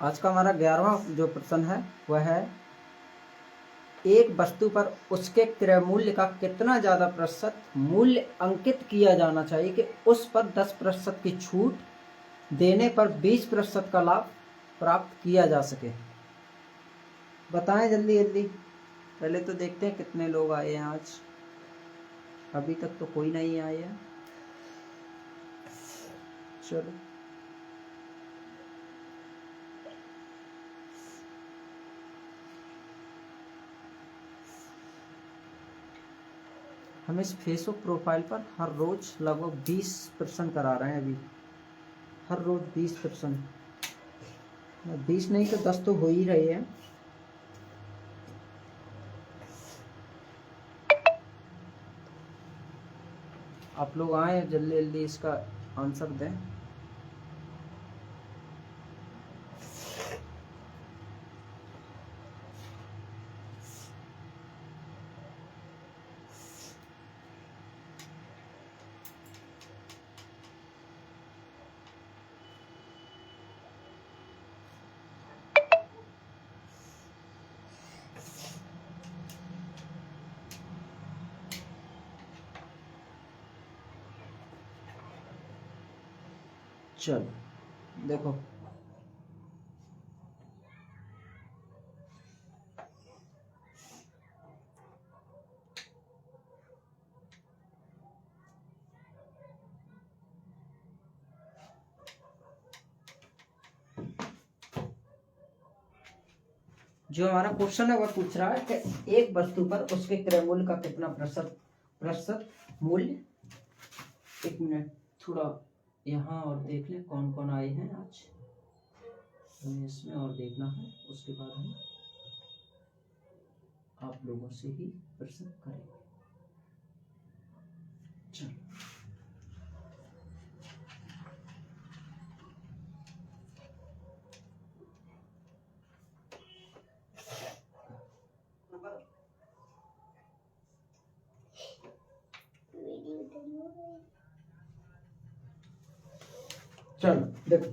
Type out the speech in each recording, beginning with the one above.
आज का हमारा 11वां जो प्रश्न है वह है एक वस्तु पर उसके क्रय मूल्य का कितना ज़्यादा प्रतिशत मूल्य अंकित किया जाना चाहिए कि उस पर 10% की छूट देने पर 20% का लाभ प्राप्त किया जा सके। बताएं जल्दी जल्दी। पहले तो देखते हैं कितने लोग आए हैं आज। अभी तक तो कोई नहीं आया है। चलो हम इस फेसबुक प्रोफाइल पर हर रोज लगभग 20% करा रहे हैं। अभी हर रोज 20%, 20 नहीं तो 10 तो हो ही रहे हैं। आप लोग आए जल्दी जल्दी इसका आंसर दें। चलो देखो, जो हमारा क्वेश्चन है वह पूछ रहा है कि एक वस्तु पर उसके क्रय मूल्य का कितना प्रतिशत मूल्य। एक मिनट, थोड़ा यहाँ और देख ले कौन कौन आए हैं आज। हमें इसमें और देखना है, उसके बाद हम आप लोगों से ही प्रश्न करेंगे। चलो चलो देखो,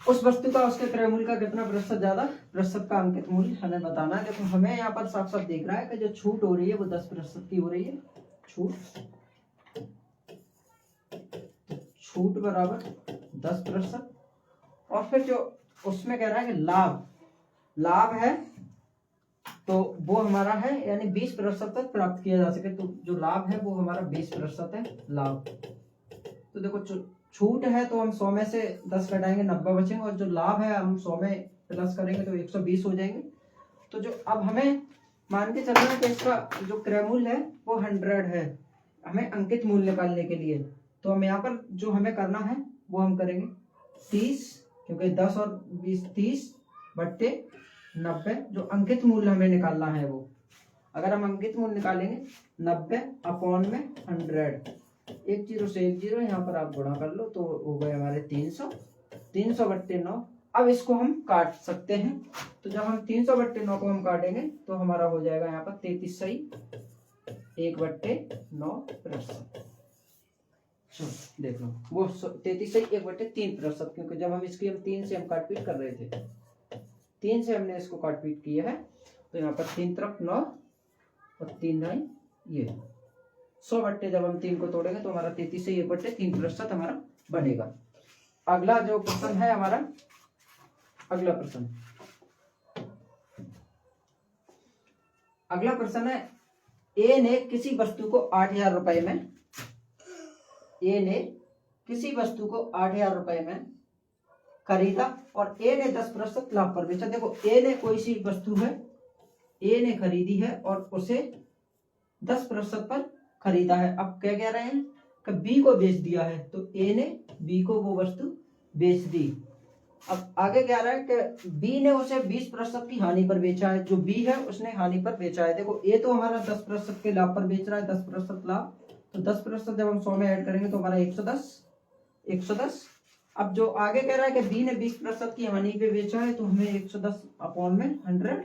उस वस्तु का उसके क्रय मूल्य का कितना प्रतिशत का अंकित मूल्य हमें बताना है। देखो हमें यहाँ पर साफ साफ दिख रहा है कि जो छूट हो रही है वो 10% की हो रही है। छूट बराबर 10%। और फिर जो उसमें कह रहा है कि लाभ है तो वो हमारा है यानी 20% तक प्राप्त किया जा सके। तो जो लाभ है वो हमारा 20% है लाभ। तो देखो छूट है तो हम 100 में से 10 घटाएंगे, 90 बचेंगे। और जो लाभ है हम 100 में प्लस करेंगे तो 120 हो जाएंगे। तो जो अब हमें मान के चलना है कि इसका जो क्रय मूल्य है वो 100 है हमें अंकित मूल्य निकालने के लिए। तो हम यहाँ पर जो हमें करना है वो हम करेंगे 30, क्योंकि 10 और 20 30 बट्टे 90। जो अंकित मूल्य हमें निकालना है वो, अगर हम अंकित मूल्य निकालेंगे 90 अपॉन में 100, एक जीरो से एक जीरो यहाँ पर आप गुणा कर लो तो हो गए हमारे 300 बट्टे 9। अब इसको हम काट सकते हैं। तो जब हम 300 बट्टे 9 को हम काटेंगे तो हमारा हो जाएगा यहाँ पर 33 सही 1/9%। देख लो वो 33 सही 1/3%, क्योंकि जब हम इसकी 3 से हम काटपीट कर रहे थे, 3 से हमने इसको काटपीट किया है। तो यहाँ पर 3 तरफ 9 और 3 9 ये 100 बट्टे जब हम 3 को तोड़ेंगे तो हमारा 33 से 1/3% हमारा बनेगा। अगला जो प्रश्न है हमारा, अगला प्रश्न है ए ने किसी वस्तु को 8,000 रुपए में खरीदा और ए ने 10% लाभ पर बेचा। देखो ए ने कोई सी वस्तु है, ए ने खरीदी है और उसे 10% पर खरीदा है। अब क्या कह रहे हैं कि बी को बेच दिया है। तो ए ने बी को वो वस्तु बेच दी। अब आगे क्या रहा है कि बी ने उसे 20% की हानि पर बेचा है। जो बी है उसने हानि पर बेचा है। देखो ए तो हमारा 10% के लाभ पर बेच रहा है, 10% लाभ। तो 10% जब हम 100 में ऐड करेंगे तो हमारा 110। अब जो आगे कह रहा है कि बी ने 20% की हानि पे बेचा है तो हमें 110 अपॉन में 100।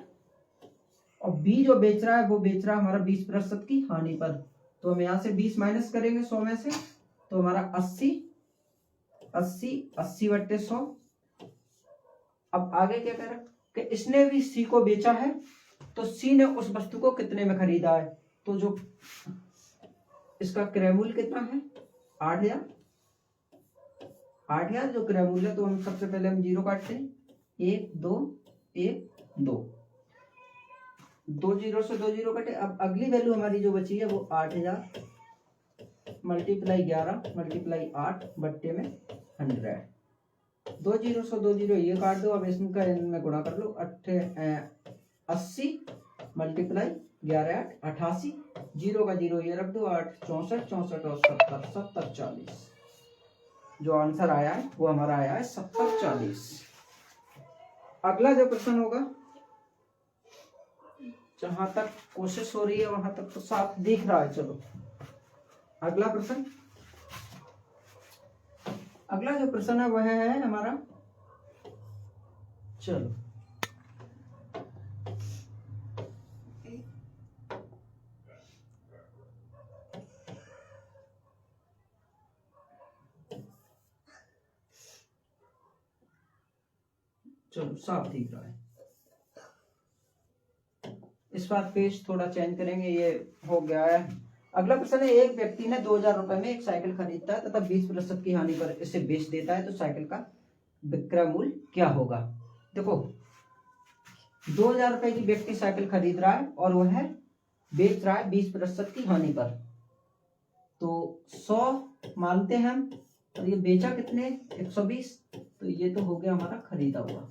और बी जो बेच रहा है वो बेच रहा है हमारा 20% की हानि पर। तो हम यहाँ से 20 माइनस करेंगे 100 में से तो हमारा 80 बट्टे 100 अब आगे क्या कह रहा कि इसने भी सी को बेचा है, तो सी ने उस वस्तु को कितने में खरीदा है। तो जो इसका क्रय मूल्य कितना है 8,000। 8,000 जो क्रय मूल्य है, तो हम सबसे पहले हम 0 काटते हैं, 1 2 1 2, 2 0 से 2 0 कटे। अब अगली वैल्यू हमारी जो बची है वो 8,000 मल्टीप्लाई 11 मल्टीप्लाई 8 बट्टे में 100। 2 0 से 2 0 ये काट दो। अब इसका इनमें गुणा कर लो, 80 मल्टीप्लाई 11 8 88, 0 का 0 ये रख दो, 8 64 64 और 70 70 40। जो आंसर आया है वो हमारा आया है 70 40। अगला जो प्रश्न होगा, जहां तक कोशिश हो रही है वहां तक तो साफ दिख रहा है। चलो अगला प्रश्न, अगला जो प्रश्न है वह है हमारा, चलो चलो साफ दिख रहा है। इस बार पेज थोड़ा चेंज करेंगे, ये हो गया है। अगला प्रश्न है, एक व्यक्ति ने 2,000 रुपए में एक साइकिल खरीदता है तथा 20% की हानि पर इसे बेच देता है, तो साइकिल का विक्रय मूल्य क्या होगा। देखो 2,000 रुपए की व्यक्ति साइकिल खरीद रहा है और वह बेच रहा है 20% की हानि पर। तो 100 मानते हैं हम, और ये बेचा कितने 120, तो ये तो हो गया हमारा खरीदा हुआ,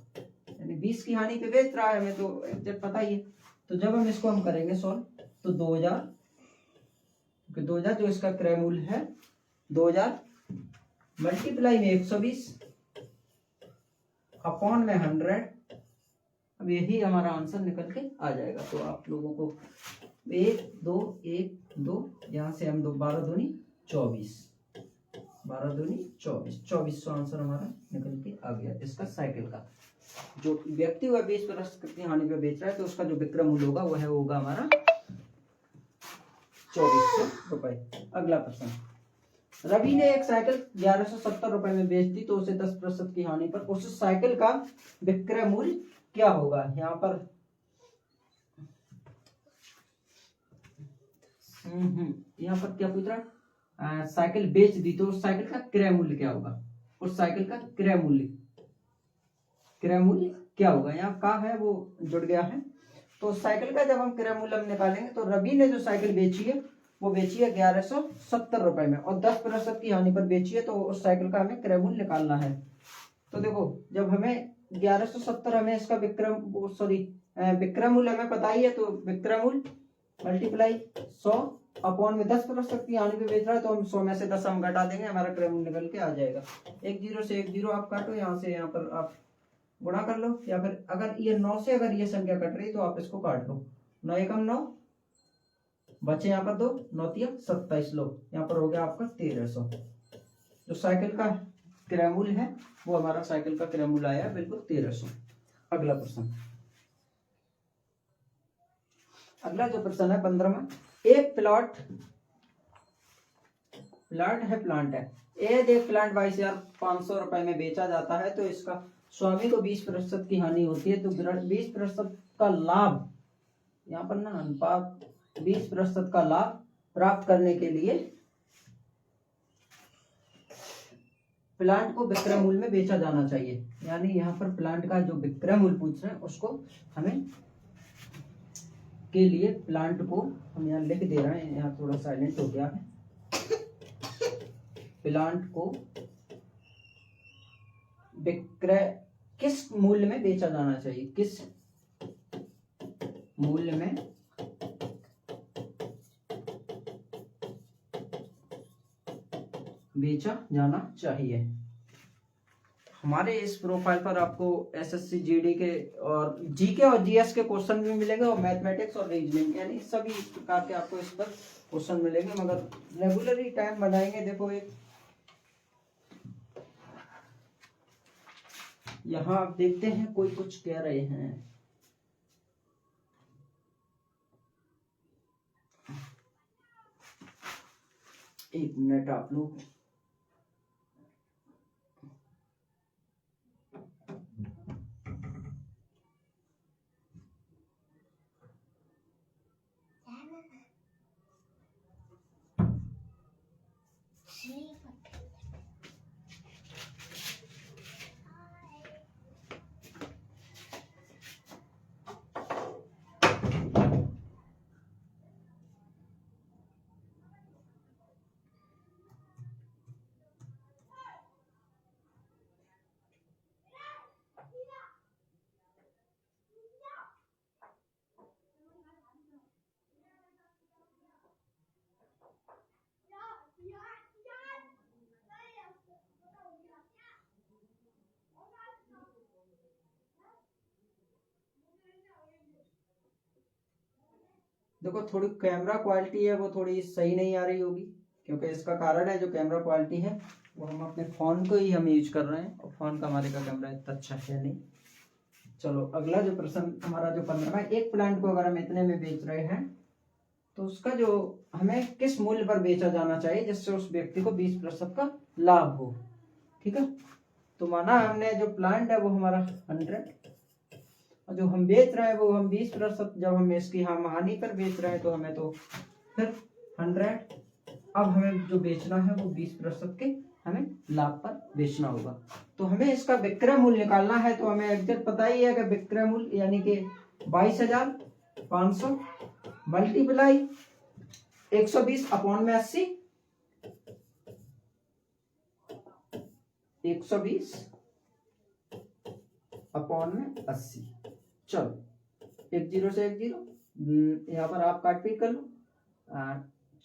यानी 20 की हानि पे बेच रहा है, हमें तो एग्जैक्ट पता ही है। तो जब हम इसको हम करेंगे सॉल्व, तो 2,000, क्योंकि 2,000 जो इसका क्रय मूल्य है 2,000 मल्टीप्लाई में 120 अपॉन में 100। अब यही हमारा आंसर निकल के आ जाएगा। तो आप लोगों को 1 2 1 2 यहाँ से हम 12 दूनी 24, 12 दूनी 24, 2400 आंसर हमारा निकल के आ गया इसका साइकिल का। जो व्यक्ति वह 20% की हानि पे बेच रहा है, तो उसका जो विक्रय मूल्य होगा वह होगा हमारा 2400 रुपए। अगला प्रश्न, रवि ने एक साइकिल 1170 रुपए में बेच दी, तो उसे 10% की हानि पर उस साइकिल का विक्रय मूल्य क्या होगा। यहाँ पर यहाँ पर क्या पूछ रहा है, साइकिल बेच दी तो उस साइकिल का क्रय मूल्य क्या होगा। उस साइकिल का क्रय मूल्य क्या होगा, यहाँ का है वो जुड़ गया है। तो साइकिल का जब हम क्रय मूल्य निकालेंगे, तो रवि ने जो साइकिल बेची है वो बेची है 1170 रुपए में, और 10% की हानि पर बेची है, तो उस साइकिल का हमें क्रय मूल्य निकालना है। तो देखो जब हमें 1170 हमें इसका विक्रय मूल्य हमें पता ही है, तो विक्रय मूल्य मल्टीप्लाई 100 अपॉन में 10% की हानि पे बेच रहा है, तो हम 100 में से 10 हम घटा देंगे, हमारा क्रय मूल्य निकल के आ जाएगा। 1 0 से 1 0 आप काटो, यहाँ से यहाँ पर आप गुणा कर लो, या फिर अगर ये 9 से अगर ये संख्या कट रही तो आप इसको काट लो। 9 एकम 9 बचे यहाँ पर 2, 9 तिया 27, लो यहाँ पर हो गया आपका 1300। जो साइकिल का क्रय मूल्य है वो हमारा साइकिल का क्रय मूल्य आया बिल्कुल 1300। अगला प्रश्न, अगला जो प्रश्न है 15वां, एक प्लांट है, एक प्लांट 22,500 रुपए में बेचा जाता है, तो इसका स्वामी को 20% की हानि होती है, तो 20% का लाभ, यहाँ पर ना अनुपात 20% का लाभ प्राप्त करने के लिए प्लांट को विक्रय मूल्य में बेचा जाना चाहिए। यानी यहाँ पर प्लांट का जो विक्रय मूल्य पूछ रहे हैं उसको हमें के लिए प्लांट को हम यहाँ लिख दे रहे हैं, यहाँ थोड़ा साइलेंट हो गया है। प्लांट को विक्रय किस मूल्य में बेचा जाना चाहिए, किस मूल्य में बेचा जाना चाहिए। हमारे इस प्रोफाइल पर आपको एसएससी जीडी के और जीके और जीएस के क्वेश्चन भी मिलेंगे, और मैथमेटिक्स और रीजनिंग, यानी सभी प्रकार के आपको इस पर क्वेश्चन मिलेंगे, मगर रेगुलरली टाइम बनाएंगे। देखो एक यहाँ आप देखते हैं कोई कुछ कह रहे हैं, एक मिनट आप लोग, देखो थोड़ी कैमरा क्वालिटी है वो थोड़ी सही नहीं आ रही होगी, क्योंकि इसका कारण है जो कैमरा क्वालिटी है वो हम अपने फ़ोन को ही हम यूज कर रहे हैं, और फ़ोन का हमारे का कैमरा इतना अच्छा है नहीं। चलो अगला जो प्रश्न हमारा जो 15वां, एक प्लांट को अगर हम इतने में बेच रहे हैं तो उसका जो हमें किस मूल्य पर बेचा जाना चाहिए जिससे उस व्यक्ति को 20% का लाभ हो। ठीक है, तो माना हमने जो प्लांट है वो हमारा 100 और जो हम बेच रहे हैं वो हम 20%, जब हम इसकी हम हानि पर बेच रहे हैं तो हमें तो फिर 100, अब हमें जो बेचना है वो 20% के हमें लाभ पर बेचना होगा। तो हमें इसका विक्रय मूल्य निकालना है, तो हमें एग्जैक्ट पता ही है कि विक्रय मूल्य यानी कि 22,500 मल्टीप्लाई 120 अपॉन में 80, 120 अपॉन में 80। चलो 10 से 10 यहाँ पर आप काट पीट कर लो,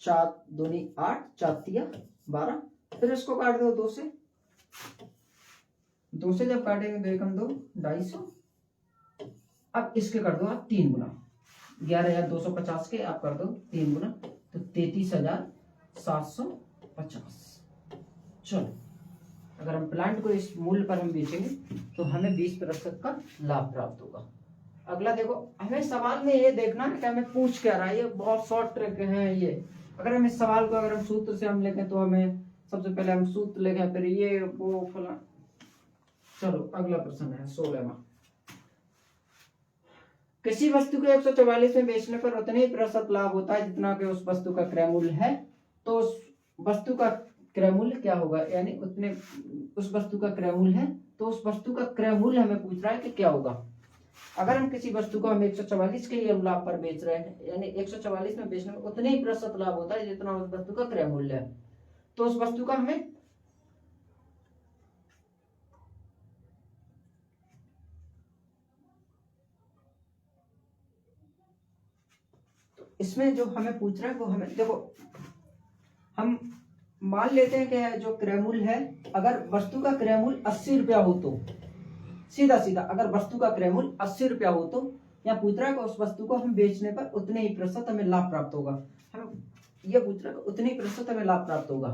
4 दूनी 8, 4 तिया 12, फिर इसको काट दो 2 से, 2 से जब काटेंगे 2 एकम 2, 250। अब इसके कर दो आप 3 गुना, 11,250 के आप कर दो 3 गुना, तो 33,750। चलो अगर हम प्लांट को इस मूल्य पर हम बेचेंगे तो हमें 20% का लाभ प्राप्त होगा। अगला देखो, हमें सवाल में ये देखना है कि हमें पूछ क्या रहा है, ये बहुत शॉर्ट ट्रिक है ये। अगर हम इस सवाल को अगर हम सूत्र से हम लिखें तो हमें सबसे पहले हम सूत्र लिखें, फिर ये वो फला। चलो अगला प्रश्न है 16वां, किसी वस्तु को 144 में बेचने पर उतने ही प्रतिशत लाभ होता है जितना कि उस वस्तु का क्रय मूल्य है, तो उस वस्तु का क्रय मूल्य क्या होगा, यानी उतने उस वस्तु का क्रय मूल्य है तो उस वस्तु का क्रय मूल्य हमें पूछ रहा है कि क्या होगा। अगर हम किसी वस्तु को हम 144 के लिए लाभ पर बेच रहे हैं, यानी 144 में बेचने में उतने ही प्रतिशत लाभ होता है जितना उस वस्तु का क्रय मूल्य है, तो उस वस्तु का हमें इसमें जो हमें पूछ रहा है वो हमें देखो, हम मान लेते हैं कि जो क्रय मूल्य है, अगर वस्तु का क्रय मूल्य 80 रुपया हो तो सीधा सीधा अगर वस्तु का क्रय मूल्य 80 रुपया हो तो यहाँ पूछ रहा है कि उस वस्तु को हम बेचने पर उतने ही प्रतिशत हमें लाभ प्राप्त होगा। हम ये पूछ रहा है कि उतने ही प्रतिशत हमें लाभ प्राप्त होगा,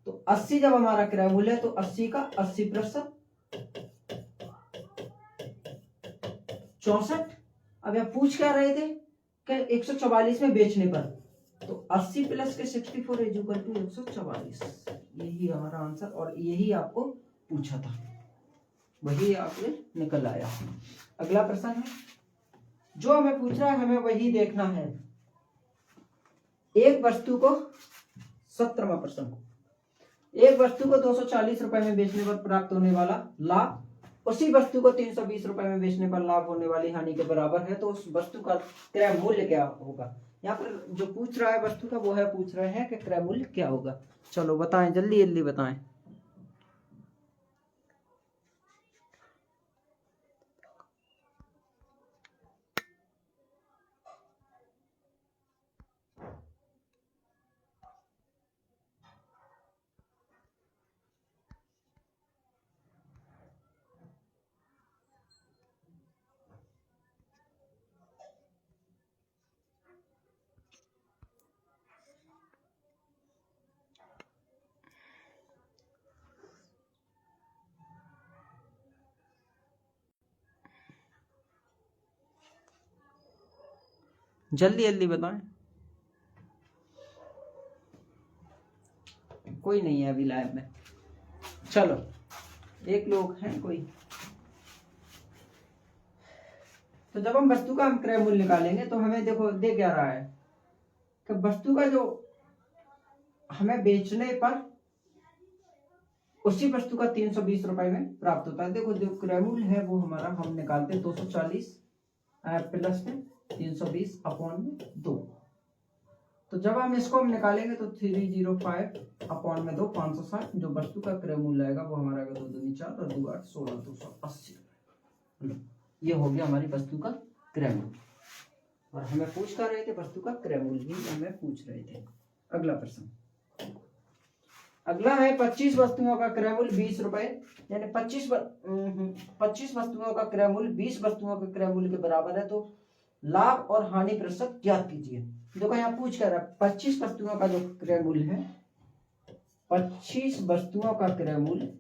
तो 80 जब हमारा क्रय मूल्य है तो 80 का 80%, 64। अब यहाँ पूछ क्या रहे थे कि 144 में बेचने पर, तो 80 प्लस के 64 इज इक्वल टू 144, यही हमारा आंसर, और यही आपको पूछा था, वही आपने निकल आया। अगला प्रश्न है, जो हमें पूछ रहा है हमें वही देखना है। एक वस्तु को 17वां प्रश्न, एक वस्तु को 240 रुपए में बेचने पर प्राप्त होने वाला लाभ उसी वस्तु को 320 रुपए में बेचने पर लाभ होने वाली हानि के बराबर है, तो उस वस्तु का क्रय मूल्य क्या होगा। यहाँ पर जो पूछ रहा है वस्तु का वो है, पूछ रहे हैं कि क्रय मूल्य क्या होगा। चलो बताएं, जल्दी जल्दी बताएं। जल्दी जल्दी बताएं, कोई नहीं है अभी लाइव में। चलो एक लोग हैं कोई, तो जब हम वस्तु का हम क्रय मूल्य निकालेंगे तो हमें देखो दे क्या रहा है कि वस्तु का जो हमें बेचने पर उसी वस्तु का 320 रुपए में प्राप्त होता है। देखो जो क्रय मूल्य है वो हमारा हम निकालते हैं 240 प्लस में 320 अपॉन में 2, तो जब हम इसको हम निकालेंगे तो 305 अपॉन में 2 560, जो वस्तु का क्रय मूल्य आएगा वो हमारा 2 दूनी 4 और 2 8 16 280। ये हो गया हमारी वस्तु का क्रय मूल्य, और हमें पूछ कर रहे थे वस्तु का क्रय मूल्य ही हमें पूछ रहे थे। अगला प्रश्न, अगला है 25 वस्तुओं का क्रय मूल्य 20 रुपए, यानी 25 वस्तुओं का क्रय मूल्य 20 वस्तुओं के क्रय मूल्य के बराबर है, तो लाभ और हानि प्रतिशत ज्ञात कीजिए। देखो यहाँ पूछ कर रहा है 25 वस्तुओं का जो क्रय मूल्य है, 25 वस्तुओं का क्रय मूल्य,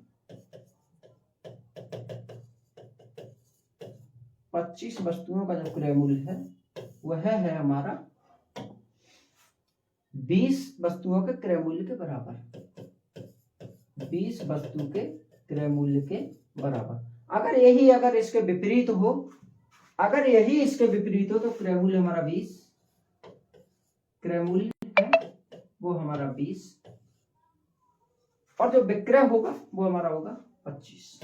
25 वस्तुओं का जो क्रय मूल्य है वह है हमारा 20 वस्तुओं के क्रय मूल्य के बराबर, 20 वस्तु के क्रय मूल्य के बराबर। अगर इसके विपरीत हो, अगर यही इसके विपरीत हो तो क्रय मूल्य हमारा 20, क्रय मूल्य है वो हमारा 20 और जो विक्रय होगा वो हमारा होगा 25,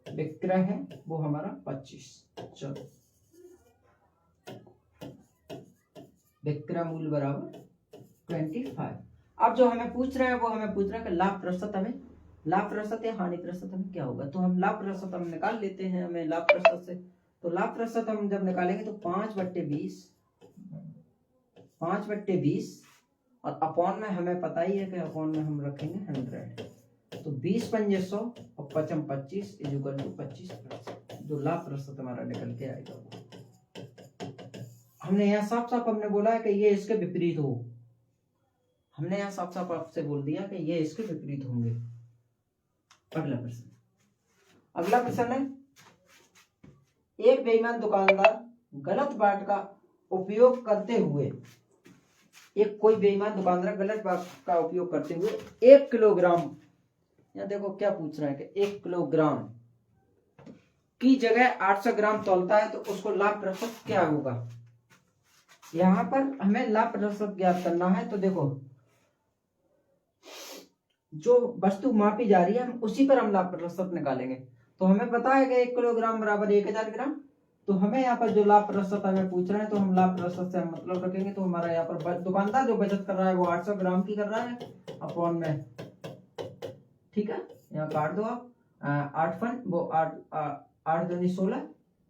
विक्रय है वो हमारा 25। चलो विक्रय मूल्य बराबर 25। अब जो हमें पूछ रहे हैं वो हमें पूछ रहा है कि लाभ प्रतिशत, हमें लाभ प्रतिशत या हानि प्रतिशत हमें क्या होगा। तो हम लाभ प्रतिशत हम निकाल लेते हैं, हमें लाभ प्रतिशत से, तो लाभ प्रतिशत हम जब निकालेंगे तो 5/20, 5/20 और अपॉन में हमें पता ही है कि अपॉन में हम रखेंगे 100, तो 20 पंजे 100 और 5 25 इक्वल टू 25%। जो लाभ प्रतिशत हमारा निकल के आएगा वो हमने यहाँ साफ साफ हमने बोला है कि ये इसके विपरीत हो, हमने यहाँ साफ साफ आपसे बोल दिया कि ये इसके विपरीत होंगे। अगला प्रश्न, अगला प्रश्न है, एक बेईमान दुकानदार गलत बाट का उपयोग करते हुए, एक कोई बेईमान दुकानदार गलत बाट का उपयोग करते हुए 1 किलोग्राम, यहाँ देखो क्या पूछ रहा है कि 1 किलोग्राम की जगह 800 ग्राम तौलता है तो उसको लाभ प्रतिशत क्या होगा। यहाँ पर हमें लाभ प्रतिशत ज्ञात करना है। तो देखो जो वस्तु मापी जा रही है हम उसी पर हम लाभ प्रतिशत निकालेंगे। तो हमें पता है कि 1 किलोग्राम बराबर 1000 ग्राम, तो हमें यहाँ पर जो लाभ प्रतिशत हमें पूछ रहे हैं तो हम लाभ प्रतिशत से हम मतलब रखेंगे। तो हमारा यहाँ पर दुकानदार जो बचत कर रहा है वो 800 ग्राम की कर रहा है अपॉन में, ठीक है, यहाँ काट दो आप 8 फन वो 8 दूनी 16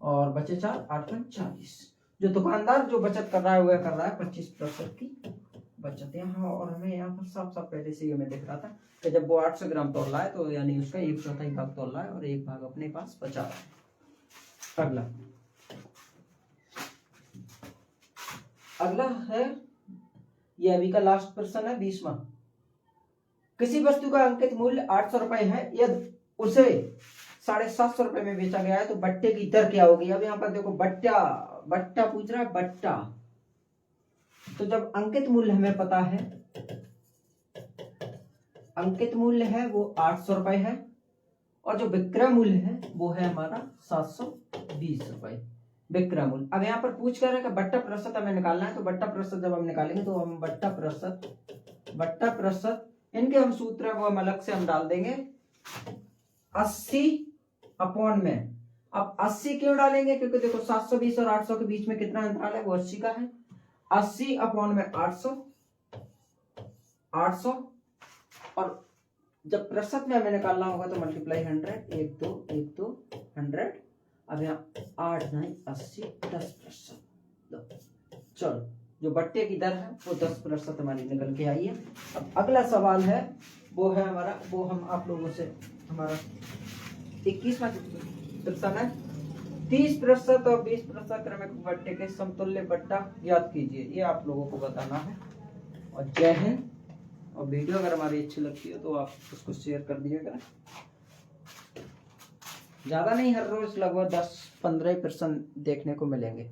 और बचे 4, 8 फन 40। जो दुकानदार जो बचत कर रहा है वह कर रहा है 25% की बचत यहाँ। और हमें यहाँ पर साफ साफ पहले से हमें दिख रहा था कि जब वो 800 ग्राम तोल रहा है तो यानी उसका 1/4 भाग तोल रहा है और 1 भाग अपने पास बचा रहा है। अगला है, ये अभी का लास्ट प्रश्न है 20वां। किसी वस्तु का अंकित मूल्य 800 रुपए है, यदि उसे 750 रुपए में बेचा गया है तो बट्टे की दर क्या होगी। अब यहाँ पर देखो बट्टा पूछ रहा है, बट्टा। तो जब अंकित मूल्य हमें पता है, अंकित मूल्य है वो 800 रुपए है और जो विक्रय मूल्य है वो है हमारा 720 रुपए विक्रय मूल्य। अब यहाँ पर पूछ कर रहे हैं कि बट्टा प्रतिशत हमें निकालना है। तो बट्टा प्रतिशत जब हम निकालेंगे तो हम बट्टा प्रतिशत इनके हम सूत्र है वो हम अलग से हम डाल देंगे 80 अपॉन में। अब 80 क्यों डालेंगे, क्योंकि देखो 720 और 800 के बीच में कितना अंतराल है, वो 80 का है। 80 अपॉन में 800 और जब प्रतिशत में हमें निकालना होगा तो मल्टीप्लाई 100, 1 2 100। अब यहाँ 8 9 80 10%। चलो जो बट्टे की दर है वो 10% हमारी निकल के आई है। अब अगला सवाल है वो है हमारा, वो हम आप लोगों से हमारा 21वां प्रश्न है, 30% और 20% क्रमिक बट्टे के समतुल्य बट्टा ज्ञात कीजिए। ये आप लोगों को बताना है। और जय हिंद। और वीडियो अगर हमारी अच्छी लगती है तो आप उसको शेयर कर दीजिएगा। ज्यादा नहीं, हर रोज लगभग 10-15 प्रश्न देखने को मिलेंगे।